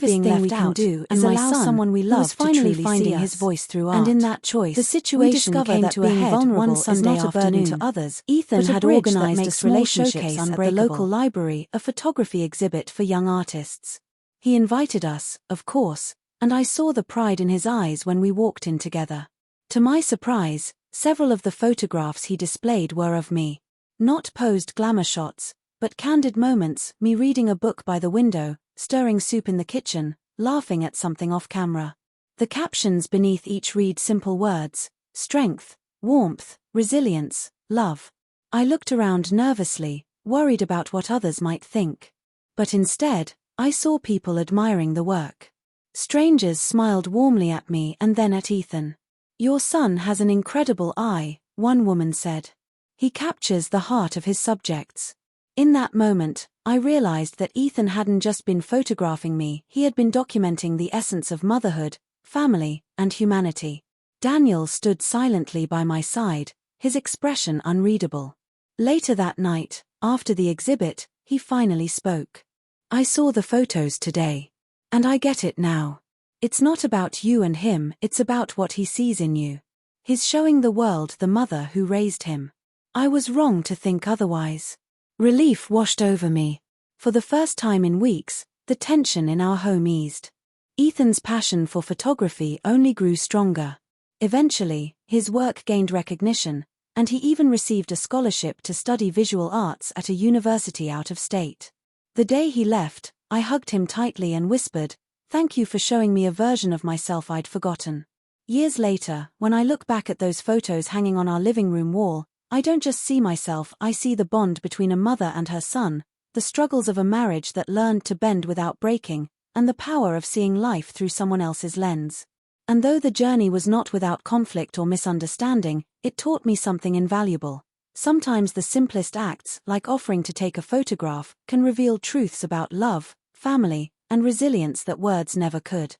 bravest being thing left we can out, do and is my allow son, someone we who love was to finally truly finding see his us. voice through art. And in that choice, The situation we came discovered to that a being head vulnerable one is Sunday not a burden afternoon. to others. Ethan but a had bridge that organized a makes small relationships showcase at the unbreakable. local library, a photography exhibit for young artists. He invited us, of course, and I saw the pride in his eyes when we walked in together. To my surprise, several of the photographs he displayed were of me. Not posed glamour shots, but candid moments, me reading a book by the window, stirring soup in the kitchen, laughing at something off camera. The captions beneath each read simple words: strength, warmth, resilience, love. I looked around nervously, worried about what others might think. But instead, I saw people admiring the work. Strangers smiled warmly at me and then at Ethan. "Your son has an incredible eye," one woman said. "He captures the heart of his subjects." In that moment, I realized that Ethan hadn't just been photographing me, he had been documenting the essence of motherhood, family, and humanity. Daniel stood silently by my side, his expression unreadable. Later that night, after the exhibit, he finally spoke. "I saw the photos today. And I get it now. It's not about you and him, it's about what he sees in you. He's showing the world the mother who raised him. I was wrong to think otherwise." Relief washed over me. For the first time in weeks, the tension in our home eased. Ethan's passion for photography only grew stronger. Eventually, his work gained recognition, and he even received a scholarship to study visual arts at a university out of state. The day he left, I hugged him tightly and whispered, "Thank you for showing me a version of myself I'd forgotten." Years later, when I look back at those photos hanging on our living room wall, I don't just see myself, I see the bond between a mother and her son, the struggles of a marriage that learned to bend without breaking, and the power of seeing life through someone else's lens. And though the journey was not without conflict or misunderstanding, it taught me something invaluable. Sometimes the simplest acts, like offering to take a photograph, can reveal truths about love, family, and resilience that words never could.